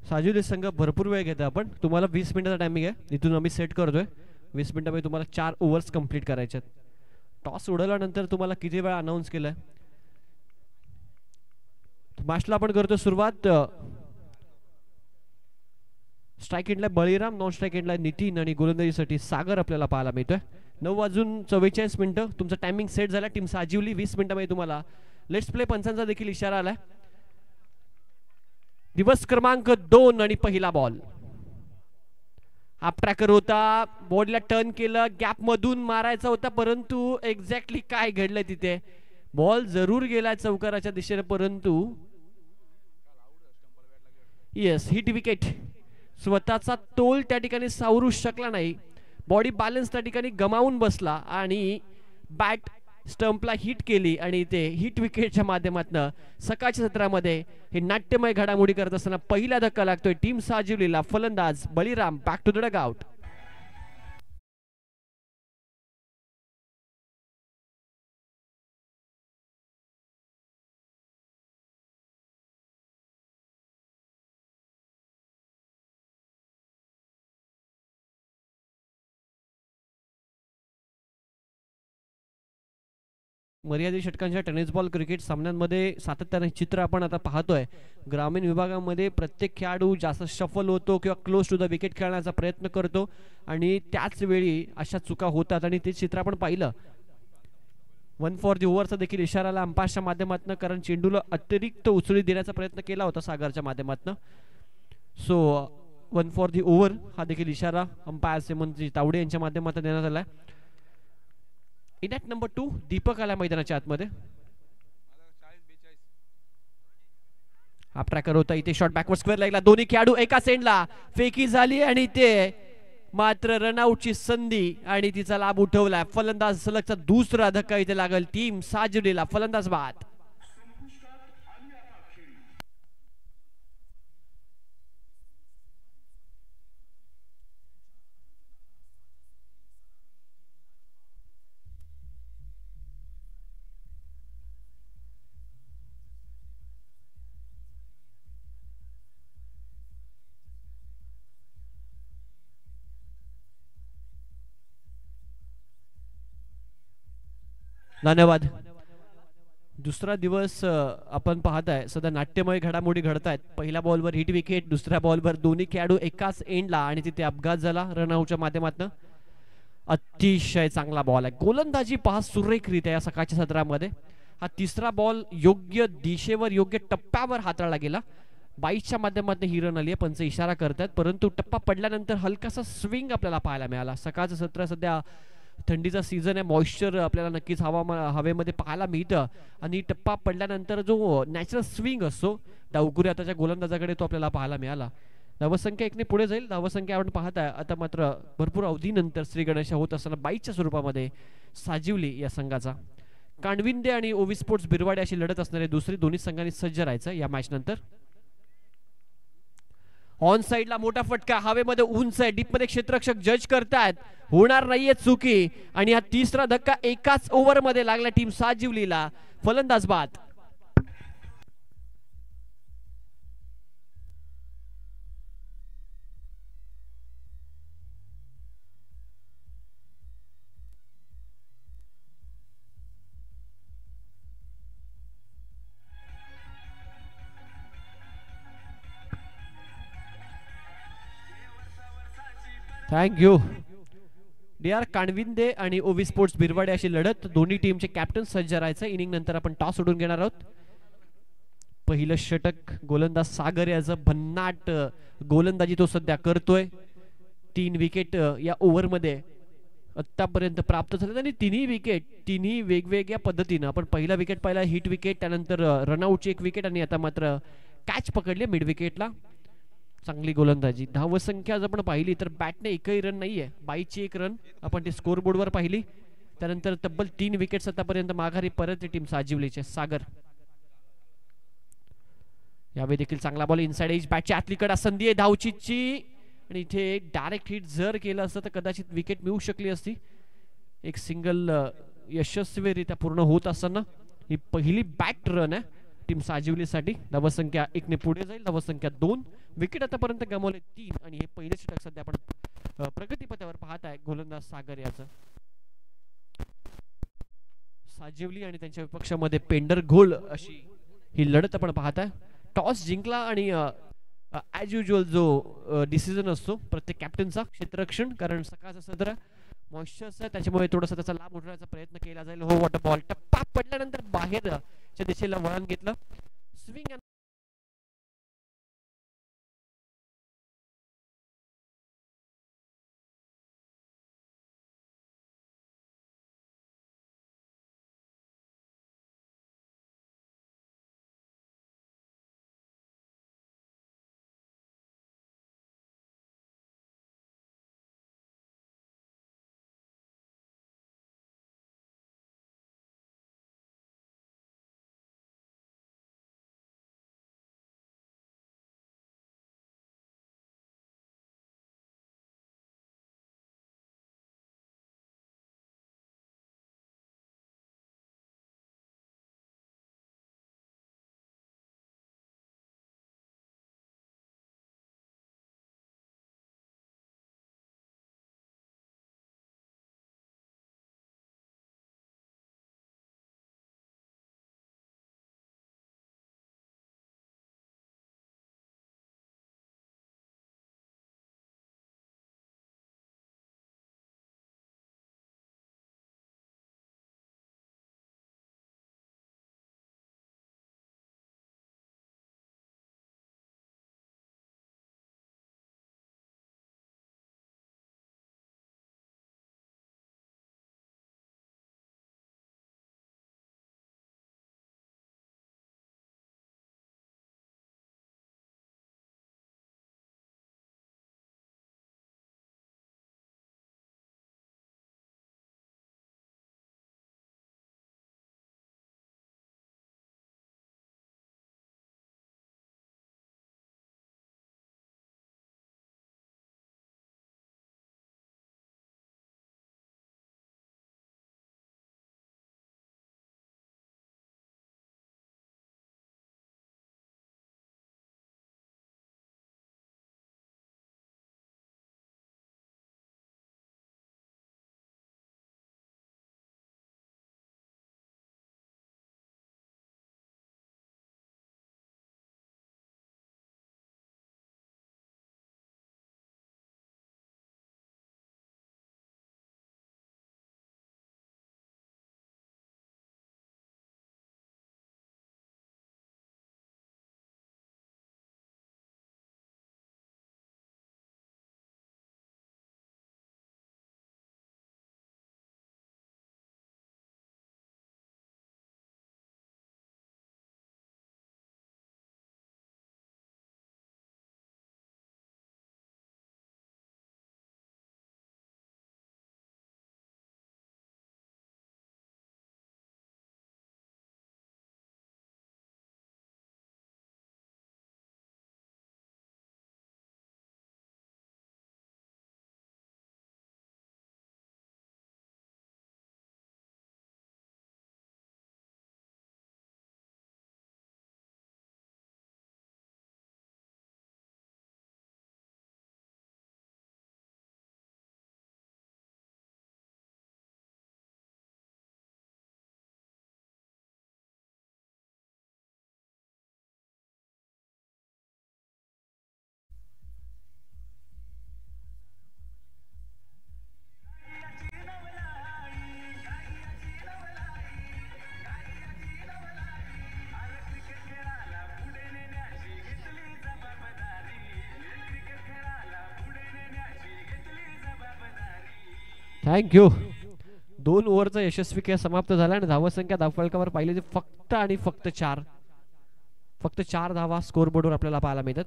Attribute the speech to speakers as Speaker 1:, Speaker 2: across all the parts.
Speaker 1: साजुली संघ भरपूर वेळ घेतो आपण. तुम्हाला 20 मिनिटाचा टायमिंग आहे. इथून आम्ही सेट करतोय 20 मिनिटामध्ये तुम्हाला 4 ओव्हर्स कंप्लीट करायचे आहेत. टॉस उडवल्यानंतर तुम्हाला किती वेळा अनाऊन्स केलंय. मॅचला आपण करतो सुरुवात. स्ट्राईक एंडला बळीराम, नॉन स्ट्राईक एंडला नितीन आणि गोलंदाजीसाठी सागर आपल्याला पाहायला मिळतोय. 9:44 तुमचा टायमिंग सेट झाला. टीम साजिवली 20 मिनिटांमध्ये तुम्हाला लेट्स प्ले पंचांचा देखील इशारा आलाय. दिवस क्रमांक 2 आणि पहिला बॉल. हाफ ट्रॅकर होता, बॉलला टर्न केलं, गॅप मधून मारायचा होता, परंतु एक्झॅक्टली काय घडलंय तिथे. बॉल जरूर गेलाय चौकाराच्या दिशेने, परंतु येस हिट विकेट. स्वतःचा तोल त्या ठिकाणी सावरू शकला नाही. बॉडी बॅलन्स त्या ठिकाणी गमावून बसला आणि बॅट स्टंपला हिट केली आणि ते हिट विकेटच्या माध्यमातून सकाळच्या सत्रामध्ये हे नाट्यमय घडामोडी करत असताना पहिला धक्का लागतोय टीम साजिवलीला. फलंदाज Baliram back to the dugout. मर्यादित षटकांच्या टेनिस बॉल क्रिकेट सामन्यांमध्ये सातत्याने चित्र आपण आता पाहतोय. ग्रामीण विभागामध्ये प्रत्येक खेळाडू जास्त शफल होतो किंवा क्लोज टू द विकेट खेळण्याचा प्रयत्न करतो आणि त्याच वेळी अशा चुका होतात आणि ते चित्र आपण पाहिलं. 1 फॉर द ओव्हरचा देखील इशारा आला अंपायरच्या माध्यमातून, कारण चेंडूला अतिरिक्त उचली देण्याचा प्रयत्न केला होता सागरच्या माध्यमातून. सो 1 फॉर द ओव्हर हा देखील इशारा अंपायर सेमंतजी तावडे यांच्या माध्यमातून देण्यात आलाय. इन ॲट नंबर 2 दीपक आला मैदानाच्या आतमध्ये. हाफ ट्रॅकर होता इथे, शॉट बॅकवर्ड स्क्वेअर लागला, दोन्ही खेळाडू एका सेंडला, फेकी झाली आणि ते मात्र रनआउटची संधी आणि तिचा लाभ उठवलाय. फलंदाज सलगचा दुसरा धक्का इथे लागल टीम साजिवलीला. फलंदाज बाद. धन्यवाद. दुसरा दिवस आपण पाहताय सध्या नाट्यमय घडामोडी घडतायत. पहिल्या बॉलवर हिट विकेट, दुसऱ्या बॉलवर दोन्ही खेळाडू एकाच एंडला आणि तिथे अपघात झाला रनआउटच्या माध्यमातून. अतिशय चांगला बॉल आहे. गोलंदाजी पहा सुरेखरित्या या सकाळच्या सत्रामध्ये. हा तिसरा बॉल योग्य दिशेवर योग्य टप्प्यावर हाताळला गेला. 22च्या माध्यमातून ही रन आली आहे. पंच इशारा करतात, परंतु टप्पा पडल्यानंतर हलकासा स्विंग आपल्याला पाहायला मिळाला. सकाळचं सत्र सध्या थंडीचा सीझन आहे, मॉइश्चर आपल्याला नक्कीच हवेमध्ये पाहायला मिळतं आणि टप्पा पडल्यानंतर जो नॅचरल स्विंग असतो डावकुरी आताच्या गोलंदाजाकडे तो आपल्याला पाहायला मिळाला. धावसंख्या 1ने पुढे जाईल. धावसंख्या आपण पाहताय आता मात्र भरपूर अवधीनंतर श्री गणेश होत असताना 22च्या स्वरूपामध्ये साजिवली या संघाचा. कांडविंदे आणि ओवी स्पोर्ट्स बिरवाडे अशी लढत असणारे दुसरी दोन्ही संघांनी सज्ज राहायचं या मॅच नंतर. ऑन साइडला मोठा फटका, हवेमध्ये उंच आहे, डीप मध्ये क्षेत्ररक्षक जज करतायत, होणार नाहीये चुकी आणि हा तिसरा धक्का एकाच ओव्हर मध्ये लागला टीम साजिवलीला. फलंदाज बाद. थँक्यू. डी.आर. कांडविंदे आणि ओवी स्पोर्ट्स बिरवाडे अशी लढत. दोन्ही टीमचे कॅप्टन सज्ज राहायचं. इनिंग नंतर आपण टॉस उडून घेणार आहोत. पहिलं षटक गोलंदाज सागर याचं भन्नाट गोलंदाजी तो सध्या करतोय. 3 विकेट या ओव्हर मध्ये आतापर्यंत प्राप्त झाले आणि तिन्ही वेगवेगळ्या पद्धतीनं. आपण पहिला विकेट पाहिला हिट विकेट, त्यानंतर रनआउटची 1 विकेट आणि आता मात्र कॅच पकडले मिड विकेटला. चांगली गोलंदाजी. धावसंख्या जर आपण पाहिली तर बॅटने एकही रन नाहीये, 22ची 1 रन आपण ते स्कोर बोर्डवर पाहिली. त्यानंतर तब्बल 3 विकेट्स आतापर्यंत माघारी परत टीम साजिवलीचे. सागर यावेळी देखील चांगला बॉल इनसाइड एज, बॅटच्या आतलीकडे संधी आहे धावचीची आणि इथे एक डायरेक्ट हिट जर केलं असतं तर कदाचित विकेट मिळू शकली असती. एक सिंगल यशस्वीरित्या पूर्ण होत असताना ही पहिली बॅट रन आहे टीम साजिवलीसाठी. धावसंख्या 1ने पुढे जाईल. धावसंख्या 2. विकेट आतापर्यंत गमावले 3 आणि हे पहिले षटक सध्या आपण प्रगतीपथावर पाहत आहे गोलंदाज सागर याचं. साजिवली आणि त्यांच्या विपक्षामध्ये पेंडर घोल अशी ही लढत आपण पाहत आहे. टॉस जिंकला आणि ॲज युजल जो डिसिजन असतो प्रत्येक कॅप्टनचा क्षेत्ररक्षण, कारण सकाळचा सदर मॉइश्चर्स आहे त्याच्यामुळे थोडासा त्याचा लाभ उठवण्याचा प्रयत्न केला जाईल. हो वॉटर बॉल टप्पा पडल्यानंतर बाहेरच्या दिशेला वळण घेतलं. Swing thank you. 2 ओव्हरचा यशस्वी खेळ समाप्त झाला आणि धावसंख्या धावफलकावर पाहिली तर फक्त आणि फक्त 4 धावा स्कोर बोर्डवर आपल्याला पाहायला मिळतात.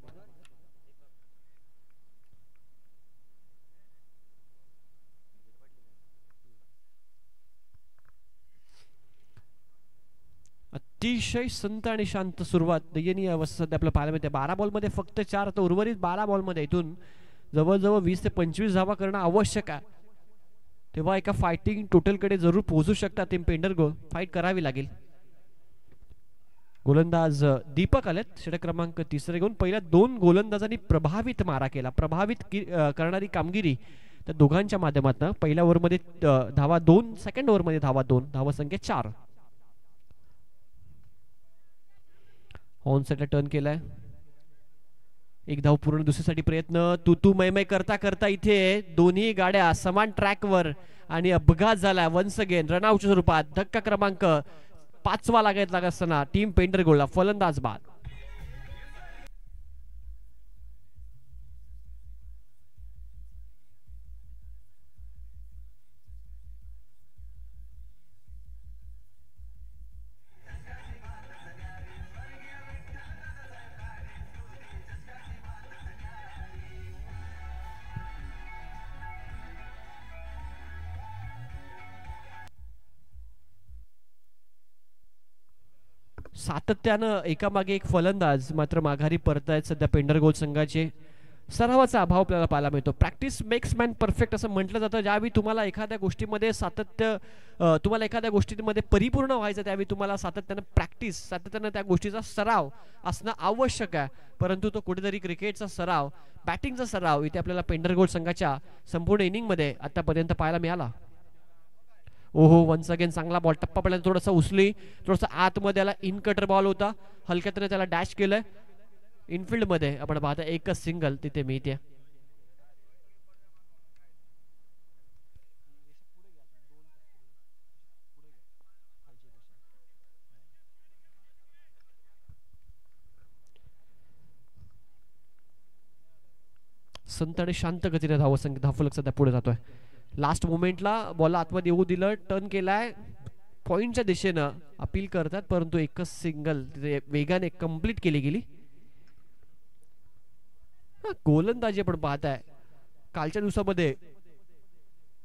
Speaker 1: अतिशय संत आणि शांत सुरुवात दयनीय अवस्था सध्या आपल्याला पाहायला मिळते. 12 बॉलमध्ये फक्त 4, तर उर्वरित 12 बॉलमध्ये इथून जवळजवळ 20 ते 25 धावा करणं आवश्यक आहे. तेव्हा एका फायटिंग टोटलकडे जरूर पोहोचू शकतात. टीम पेंडर गोल फाईट करावी लागेल. गोलंदाज दीपक आलेत षटक क्रमांक 3 घेऊन. पहिल्या 2 गोलंदाजांनी प्रभावित मारा केला. प्रभावित करणारी कामगिरी त्या दोघांच्या माध्यमातून. पहिल्या ओव्हरमध्ये धावा 2, सेकंड ओव्हरमध्ये धावा 2, धावा संख्या 4. ऑन साइडला टर्न केलाय. एक धाव पूर्ण. दुसरीसाठी प्रयत्न. तू मै करता करता इथे दोन्ही गाड्या समान ट्रॅकवर आणि अपघात झाला. वन्स अगेन रनआउटच्या स्वरूपात. धक्का क्रमांक 5वा लागत असताना टीम पेंडर गोलला फलंदाज बाद. सातत्यानं एकामागे एक फलंदाज मात्र माघारी परत आहेत सध्या पेंडर गोल संघाचे. सरावाचा अभाव आपल्याला पाहायला मिळतो. प्रॅक्टिस मेक्स मॅन परफेक्ट असं म्हटलं जातं. ज्यावेळी तुम्हाला एखाद्या गोष्टीमध्ये सातत्य, तुम्हाला एखाद्या गोष्टीमध्ये परिपूर्ण व्हायचं त्यावेळी तुम्हाला सातत्यानं प्रॅक्टिस, सातत्यानं त्या गोष्टीचा सराव असणं आवश्यक आहे. परंतु तो कुठेतरी क्रिकेटचा सराव, बॅटिंगचा सराव इथे आपल्याला पेंडर गोल संघाच्या संपूर्ण इनिंगमध्ये आतापर्यंत पाहायला मिळाला. ओहो, वन्स अगेन चांगला बॉल. टप्पा पडला, थोडासा उचली, थोडासा आतमध्ये आला. इन कटर बॉल होता. हलक्यातने त्याला डॅश केलंय. इनफिल्ड मध्ये आपण पाहता एकच सिंगल तिथे मिळते. संत आणि शांत गतीने धावफलक सध्या पुढे जातोय. लास्ट मोमेंटला बॉल आतमध्ये येऊ दिलं, टर्न केलाय, पॉइंटच्या दिशेनं अपील करतात, परंतु एकच सिंगल तिथे वेगाने कंप्लीट केली गेली. गोलंदाजी आपण पाहताय कालच्या दिवसामध्ये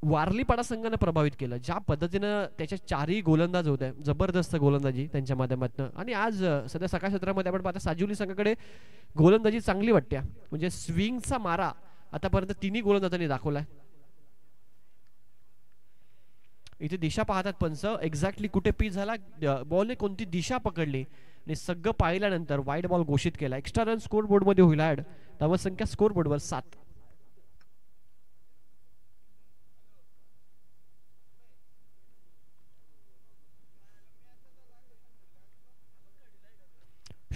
Speaker 1: वारलीपाडा संघाने प्रभावित केलं. ज्या पद्धतीनं त्याच्या 4ही गोलंदाज होते, जबरदस्त गोलंदाजी त्यांच्या माध्यमातून. आणि आज सध्या सकाळ क्षेत्रामध्ये आपण पाहता साजिवली संघाकडे गोलंदाजी चांगली वाटते. म्हणजे स्विंगचा मारा आतापर्यंत 3ही गोलंदाजांनी दाखवलाय. इथे दिशा पाहतात पंच, एक्झॅक्टली कुठे पिच झाला, बॉलने कोणती दिशा पकडली आणि सगळं पाहिल्यानंतर वाईड बॉल घोषित केला. एक्स्ट्रा रन स्कोर बोर्ड मध्ये होईल ऍड. धावसंख्या स्कोर बोर्डवर 7.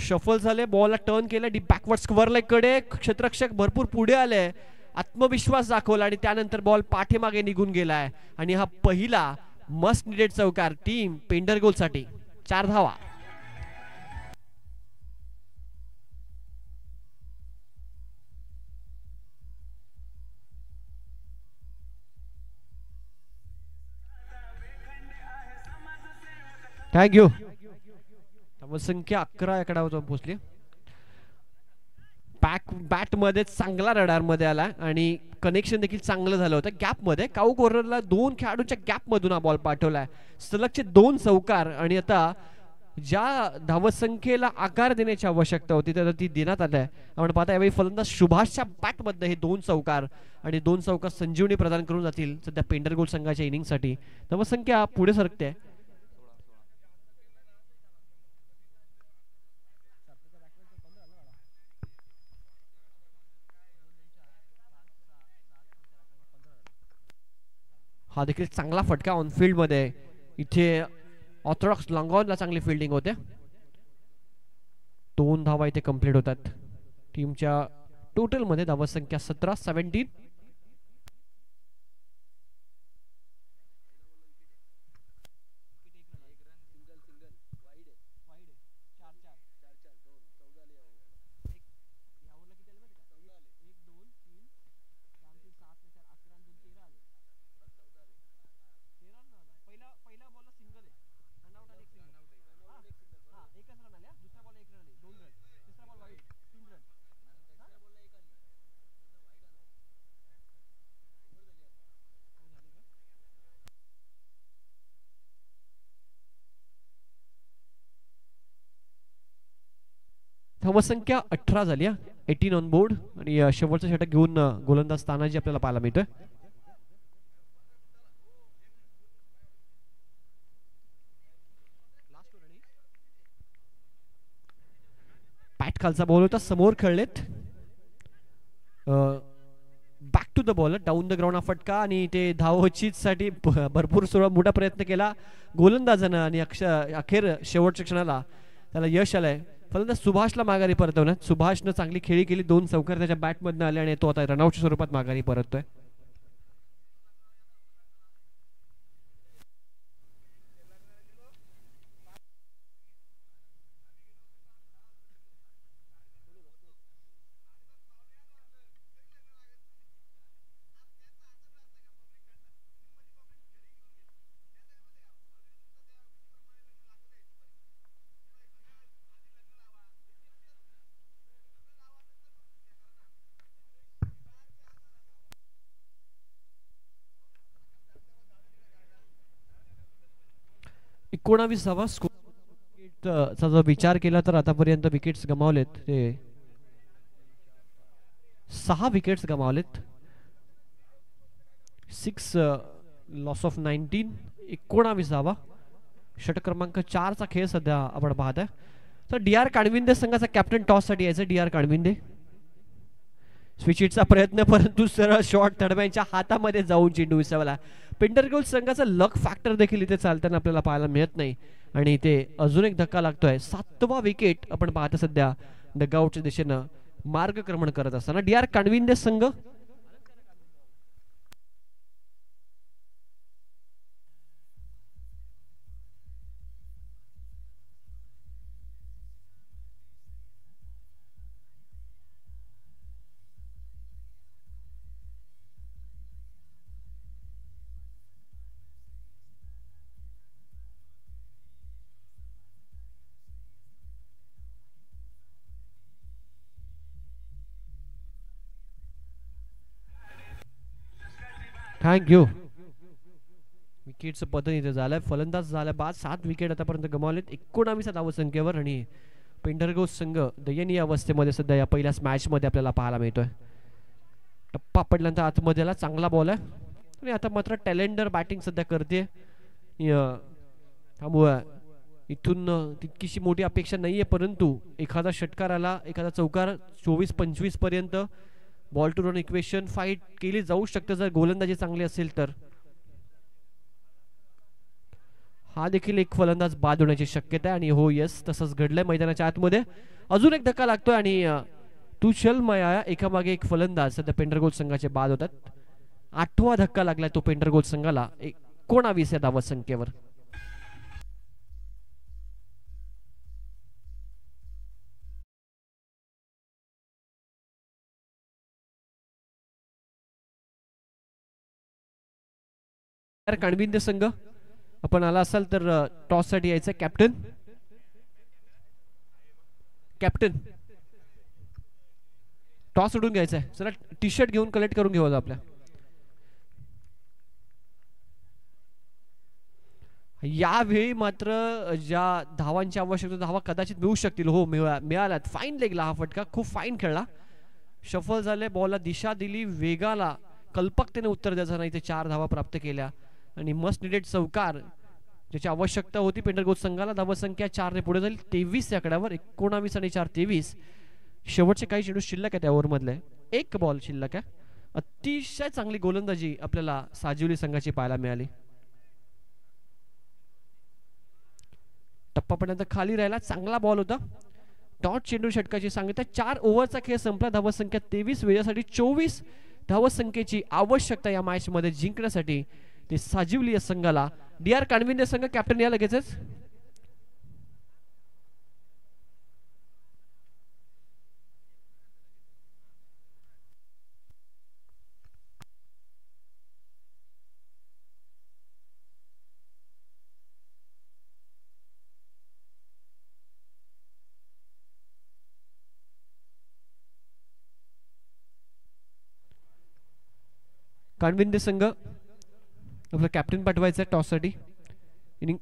Speaker 1: शफल झाले, बॉलला टर्न केलं, डीप बॅकवर्ड स्क्वेअर लेग कडे. क्षेत्ररक्षक भरपूर पुढे आले, आत्मविश्वास दाखवला आणि त्यानंतर बॉल पाठीमागे निघून गेलाय. आणि हा पहिला मस्ट निडेड चौकार टीम पेंडर गोल साठी. 4 धावा. थँक्यू. संख्या 11 याकडे पोहोचली. बॅट मध्ये चांगला रडार मध्ये आला आणि कनेक्शन देखील चांगलं झालं होतं. गॅप मध्ये काऊ कॉर्नरला 2 खेळाडूंच्या गॅप मधून हा बॉल पाठवलाय. सलगचे 2 चौकार आणि आता ज्या धावसंख्येला आकार देण्याची आवश्यकता होती तर ती देण्यात आली आहे. आपण पाहता यावेळी फलंदाज सुभाषच्या बॅट मध्ये हे 2 चौकार आणि 2 चौकार संजीवनी प्रदान करून जातील सध्या पेंडर गोल संघाच्या इनिंग साठी. धावसंख्या पुढे सरकते. हा देखील चांगला फटका ऑनफिल्ड मध्ये. इथे ऑर्थोडॉक्स लॉंगॉनला चांगली फिल्डिंग होते. 2 धावा इथे कंप्लीट होतात. टीमच्या टोटल मध्ये धावा संख्या 17. धावसंख्या 18 झाली. 18 ऑन बोर्ड. आणि शेवटचं षटक घेऊन गोलंदाज तानाजी आपल्याला पाहायला मिळतोय. नेट खालचा बॉल होता, समोर खेळलेत. Back to the ball, down the ground हा फटका आणि ते धावचीसाठी भरपूर मोठा प्रयत्न केला गोलंदाजानं आणि अखेर शेवटच्या क्षणाला त्याला यश आलंय. फलंदाज सुभाषला माघारी परतवण्यात. सुभाषनं चांगली खेळी केली, 2 चौकार त्याच्या बॅटमधनं आले आणि तो आता रनआउटच्या स्वरूपात माघारी परततोय. एकोणाविसावा चा जर विचार केला तर आतापर्यंत विकेट्स गमावलेत ते 6 विकेट्स गमावलेत. 6 loss of 19. 19वा षटक क्रमांक 4 चा खेळ सध्या आपण पाहत आहे. तर डी.आर. काळविंदे संघाचा कॅप्टन टॉस साठी यायचं. डी.आर. काळविंदे स्विच हिटचा प्रयत्न, परंतु सरळ शॉट तडब्यांच्या हातामध्ये जाऊन चेंडू विसावला. पिंटरगोल संघाचा लक फॅक्टर देखील इथे चालताना आपल्याला पाहायला मिळत नाही आणि इथे अजून एक धक्का लागतोय. 7वा विकेट आपण पाहतो सध्या डगआउटच्या दिशेनं मार्गक्रमण करत असताना. डी.आर. काळविंदे संघ थँक्यू. विकेटचं पतन इथे झालंय. फलंदाज झाला बाद. 7 विकेट आतापर्यंत गमावलेत 19व्या धावसंख्येवर आणि पेंडरगोस संघ दयनीय अवस्थेमध्ये सध्या या पहिल्याच मॅच मध्ये आपल्याला पाहायला मिळतोय. टप्पा पडल्यानंतर आतमध्येला चांगला बॉल आहे आणि आता मात्र टॅलेंडर बॅटिंग सध्या करते. त्यामुळे इथून तितकीशी मोठी अपेक्षा नाहीये, परंतु एखादा षटकार आला, एखादा चौकार 24-25 पर्यंत ball to run equation fight केली जाऊ शकते जर गोलंदाजी चांगली असेल तर. हा देखील एक फलंदाज बाद होण्याची शक्यता आहे आणि हो यस तसंच घडलंय मैदानाच्या आतमध्ये. अजून एक धक्का लागतोय आणि तुशल माया एकामागे एक फलंदाज सध्या पेंडरगोल संघाचे बाद होतात. 8वा धक्का लागलाय तो पेंडरगोल संघाला 19व्या धावसंख्येवर. काळविंदे संघ आपण आला असाल तर टॉस साठी यायचं. कॅप्टन कॅप्टन टॉस उडून घ्यायचा आहे. जरा टी शर्ट घेऊन कलेक्ट करून घेऊ आपल्या. यावेळी मात्र ज्या धावांची आवश्यकता धावा कदाचित मिळू शकतील. हो मिळाल्यात. फाईन लेगला हा फटका, खूप फाईन खेळला. शफल झाले, बॉलला दिशा दिली, वेगाला कल्पकतेने उत्तर द्यायचं नाही ते 4 धावा प्राप्त केल्या आणि मस्ट निडेड चौकार ज्याची आवश्यकता होती पेंडरगोल संघाला. धावसंख्या 4 ने पुढे जाईल 23 या आकड्यावर. 19 आणि 4 23. शेवटचे काही चेंडू शिल्लक आहे त्या ओव्हर मधले. एक बॉल शिल्लक आहे. अतिशय चांगली गोलंदाजी आपल्याला साजिवली संघाची पाहायला मिळाली. टप्पापर्यंत खाली राहिला, चांगला बॉल होता. डॉट चेंडू षटकाची सांगितलं. 4 ओव्हरचा खेळ संपला. धावसंख्या 23. वेळेसाठी 24 धावसंख्येची आवश्यकता या मॅच मध्ये जिंकण्यासाठी ते साजिवली या संघाला. डी.आर. काळविंदे संघ कॅप्टन या लगेचच. काळविंदे संघ आपलं कॅप्टन पाठवायचं आहे टॉस साठी. Inning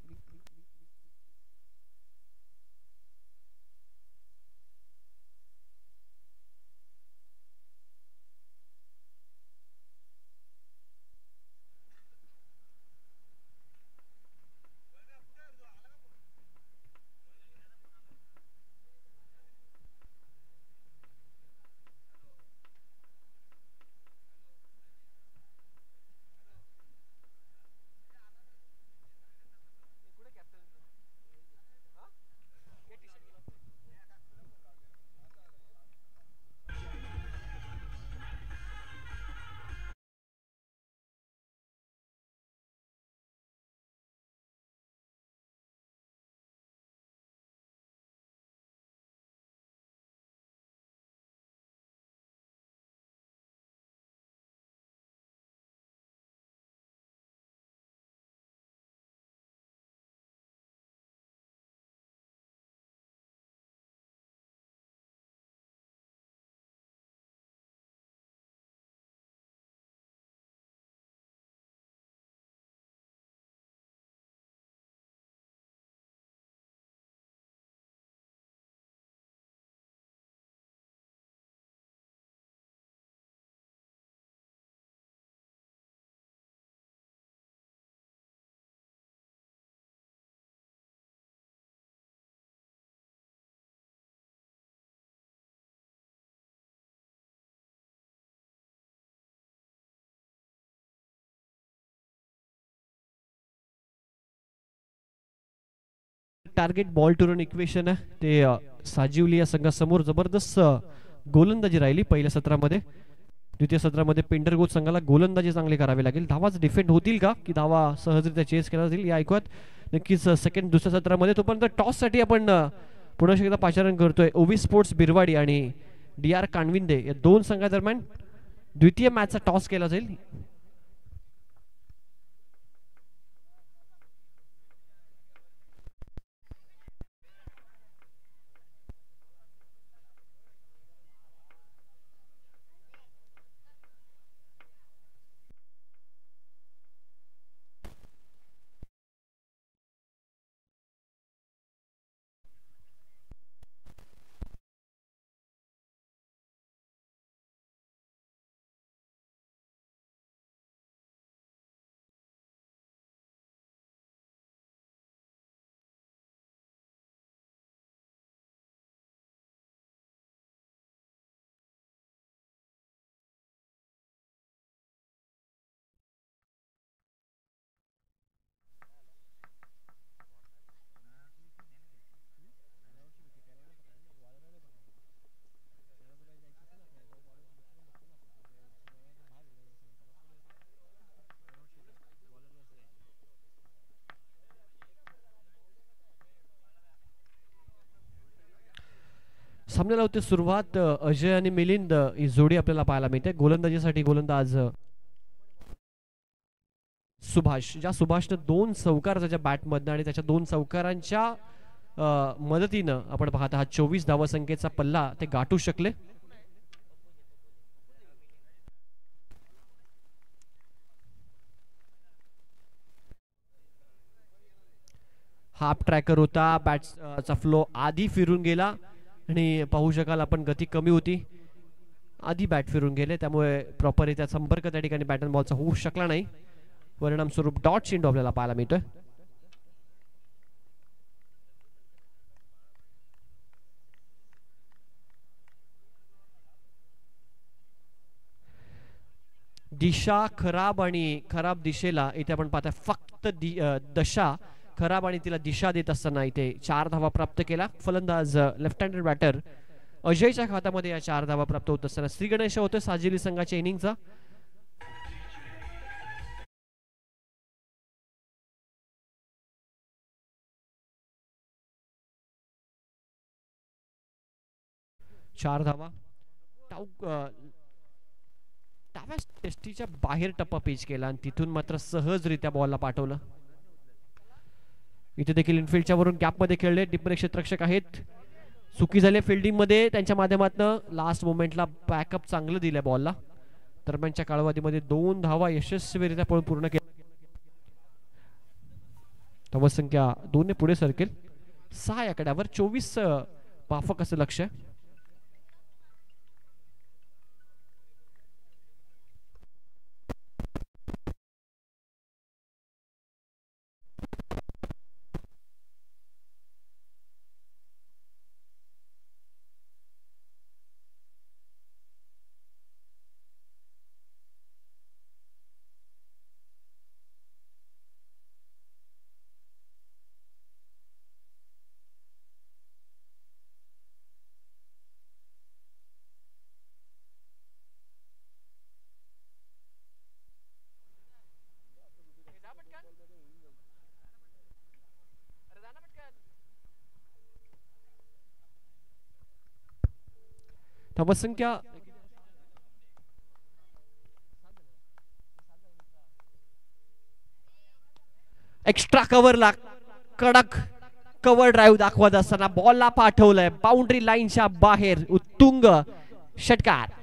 Speaker 1: target ball to run equation आहे ते साजिवली या संघासमोर जबरदस्त गोलंदाजी राहिली पहिल्या सत्रामध्ये. द्वितीय सत्रामध्ये पेंडरगोत संघाला गोलंदाजी चांगली करावी लागेल. धावाच डिफेंड होतील का की धावा सहजरित्या चेस केला जाईल या ऐकूयात. नक्कीच दुसऱ्या सत्रामध्ये. तोपर्यंत टॉससाठी आपण पुन्हा एकदा पाचारण करतोय. ओवी स्पोर्ट्स बिरवाडी आणि DR कानविंदे या दोन संघादरम्यान द्वितीय मॅचचा टॉस केला जाईल. सामन्याला होते सुरुवात. अजय आणि मिलिंद ही जोडी आपल्याला पाहायला मिळते. गोलंदाजीसाठी गोलंदाज सुभाष. ज्या सुभाषनं 2 चौकार त्याच्या बॅटमधनं आणि त्याच्या 2 चौकारांच्या मदतीनं आपण पाहत आहात 24 धावसंख्येचा पल्ला ते गाठू शकले. हाफ ट्रॅकर होता. बॅट्सचा फ्लो आधी फिरून गेला आणि पाहू शकाल आपण गती कमी होती. आधी बॅट फिरून गेले त्यामुळे प्रॉपररित्या संपर्क त्या ठिकाणी बॅट अँड बॉलचा होऊ शकला नाही. परिणाम स्वरूप डॉट चेंडू आपल्याला पाहायला मिळतोय. दिशा खराब आणि खराब दिशेला इथे आपण पाहता फक्त दशा खराब आणि तिला दिशा देत असताना इथे 4 धावा प्राप्त केला. फलंदाज लेफ्ट हँडेड बॅटर अजयच्या खात्यामध्ये या 4 धावा प्राप्त होत असताना श्री गणेश होते साजिली संघाच्या इनिंगचा. चार धावा. डाव्या टेस्टीच्या बाहेर टप्पा पिच केला आणि तिथून मात्र सहजरित्या बॉलला पाठवलं. इथे देखील इनफिल्डच्या वरून गॅप मध्ये खेळले. डिप्रे क्षेत्ररक्षक आहेत. चुकी झाली फिल्डिंग मध्ये त्यांच्या माध्यमातून. लास्ट मोमेंटला बॅकअप चांगलं दिलंय बॉलला. दरम्यानच्या कालावधीमध्ये 2 धावा यशस्वीरित्या पळून पूर्ण केल्या. धावसंख्या 2 ने पुढे सरकेल. 6 आकड्यावर 24 पाफक असं लक्ष आहे. धावसंख्या एक्स्ट्रा कव्हरला कडक कव्हर ड्राईव्ह दाखवत असताना बॉलला पाठवलंय बाउंड्री लाईनच्या बाहेर. उत्तुंग षटकार.